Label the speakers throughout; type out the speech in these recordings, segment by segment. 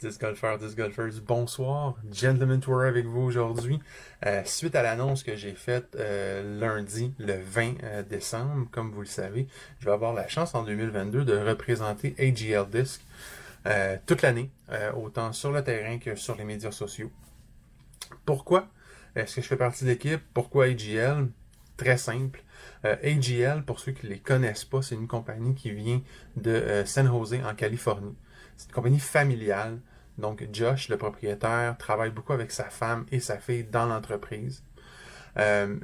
Speaker 1: 10 golfeurs, 10 golfeuses, bonsoir. Gentleman Tour avec vous aujourd'hui. Suite à l'annonce que j'ai faite lundi, le 20 décembre, comme vous le savez, je vais avoir la chance en 2022 de représenter AGL Disc toute l'année, autant sur le terrain que sur les médias sociaux. Pourquoi est-ce que je fais partie de l'équipe? Pourquoi AGL? Très simple. AGL, pour ceux qui ne les connaissent pas, c'est une compagnie qui vient de San Jose, en Californie. C'est une compagnie familiale. Donc, Josh, le propriétaire, travaille beaucoup avec sa femme et sa fille dans l'entreprise.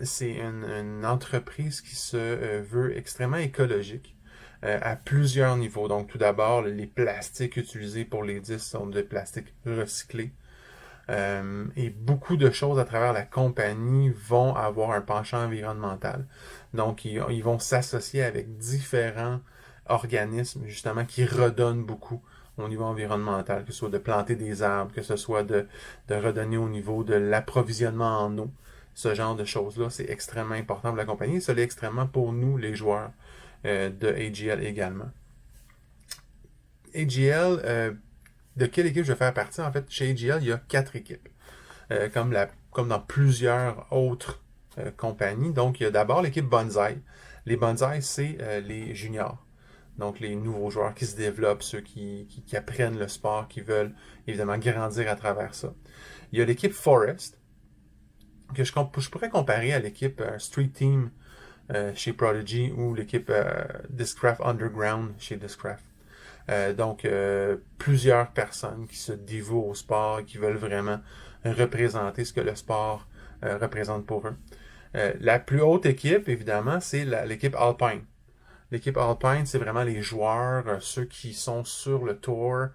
Speaker 1: C'est une entreprise qui se veut extrêmement écologique à plusieurs niveaux. Donc, tout d'abord, les plastiques utilisés pour les disques sont des plastiques recyclés. Et beaucoup de choses à travers la compagnie vont avoir un penchant environnemental. Donc, ils vont s'associer avec différents organismes, justement, qui redonnent beaucoup au niveau environnemental, que ce soit de planter des arbres, que ce soit de redonner au niveau de l'approvisionnement en eau. Ce genre de choses-là, c'est extrêmement important pour la compagnie et ça l'est extrêmement pour nous, les joueurs de AGL également. AGL, de quelle équipe je vais faire partie? En fait, chez AGL, il y a 4 équipes, comme dans plusieurs autres compagnies. Donc, il y a d'abord l'équipe Bonsaï. Les Bonsaï, c'est les juniors. Donc, les nouveaux joueurs qui se développent, ceux qui apprennent le sport, qui veulent évidemment grandir à travers ça. Il y a l'équipe Forest, que je pourrais comparer à l'équipe Street Team chez Prodigy ou l'équipe Discraft Underground chez Discraft. Donc, plusieurs personnes qui se dévouent au sport et qui veulent vraiment représenter ce que le sport représente pour eux. La plus haute équipe, évidemment, c'est l'équipe Alpine. L'équipe Alpine, c'est vraiment les joueurs, ceux qui sont sur le tour,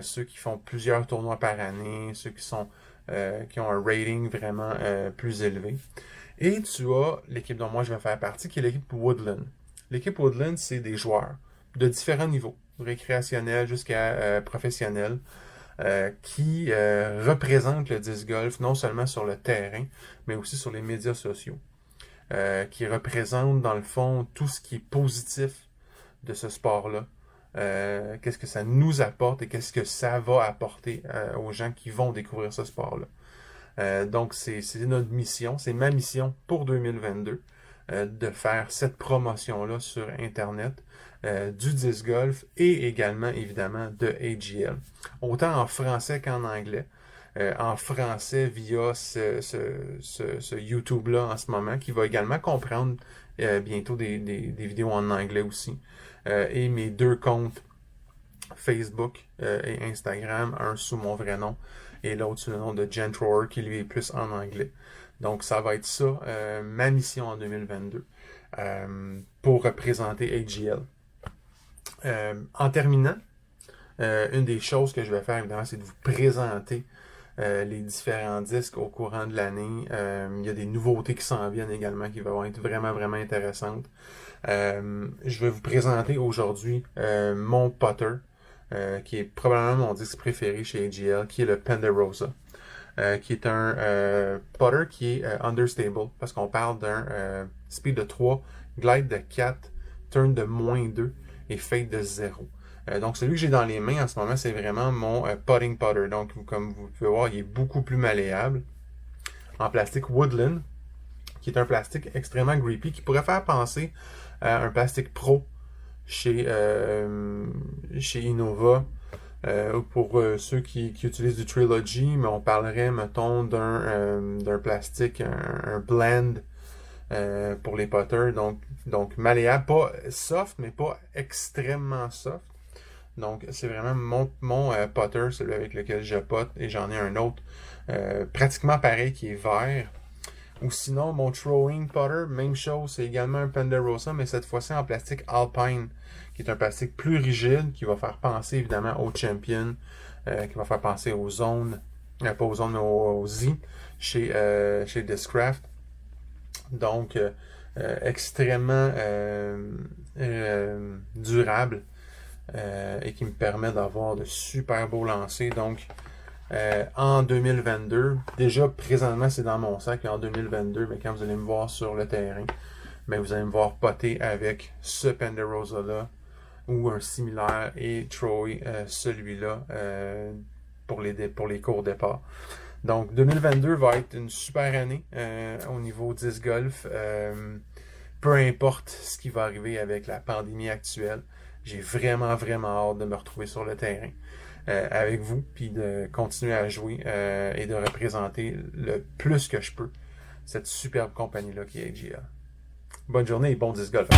Speaker 1: ceux qui font plusieurs tournois par année, ceux qui ont un rating vraiment plus élevé. Et tu as l'équipe dont moi je vais faire partie, qui est l'équipe Woodland. L'équipe Woodland, c'est des joueurs de différents niveaux, récréationnels jusqu'à professionnels, qui représentent le disc golf non seulement sur le terrain, mais aussi sur les médias sociaux. Qui représente dans le fond tout ce qui est positif de ce sport-là. Qu'est-ce que ça nous apporte et qu'est-ce que ça va apporter aux gens qui vont découvrir ce sport-là. Donc, c'est notre mission, c'est ma mission pour 2022 de faire cette promotion-là sur Internet du disc golf et également, évidemment, de AGL. Autant en français qu'en anglais. En français via ce YouTube-là en ce moment, qui va également comprendre bientôt des vidéos en anglais aussi. Et mes 2 comptes Facebook et Instagram, un sous mon vrai nom et l'autre sous le nom de Gentrower, qui lui est plus en anglais. Donc ça va être ça, ma mission en 2022, pour représenter AGL. En terminant, une des choses que je vais faire, évidemment, c'est de vous présenter les différents disques au courant de l'année. Il y a des nouveautés qui s'en viennent également qui vont être vraiment, vraiment intéressantes. Je vais vous présenter aujourd'hui mon putter, qui est probablement mon disque préféré chez AGL, qui est le Ponderosa. Qui est un putter qui est understable, parce qu'on parle d'un speed de 3, glide de 4, turn de -2 et fade de 0. Donc, celui que j'ai dans les mains en ce moment, c'est vraiment mon putting putter. Donc, comme vous pouvez voir, il est beaucoup plus malléable. En plastique Woodland, qui est un plastique extrêmement grippy, qui pourrait faire penser à un plastique pro chez Innova. Pour ceux qui utilisent du Trilogy, mais on parlerait, mettons, d'un plastique, un blend pour les putters. Donc, malléable, pas soft, mais pas extrêmement soft. Donc, c'est vraiment mon putter, celui avec lequel je putte, et j'en ai un autre pratiquement pareil qui est vert. Ou sinon, mon throwing putter, même chose, c'est également un Ponderosa, mais cette fois-ci en plastique Alpine, qui est un plastique plus rigide, qui va faire penser évidemment au Champion, qui va faire penser aux zones, pas aux zones, mais aux Z chez Discraft. Donc, extrêmement durable. Et qui me permet d'avoir de super beaux lancers. Donc, en 2022, déjà présentement c'est dans mon sac, et en 2022, mais quand vous allez me voir sur le terrain, mais vous allez me voir poter avec ce Ponderosa-là ou un similaire et Troy, celui-là, pour les cours départ. Donc, 2022 va être une super année au niveau disc golf. Peu importe ce qui va arriver avec la pandémie actuelle, j'ai vraiment, vraiment hâte de me retrouver sur le terrain avec vous, puis de continuer à jouer et de représenter le plus que je peux cette superbe compagnie-là qui est AGL. Bonne journée et bon disc golf.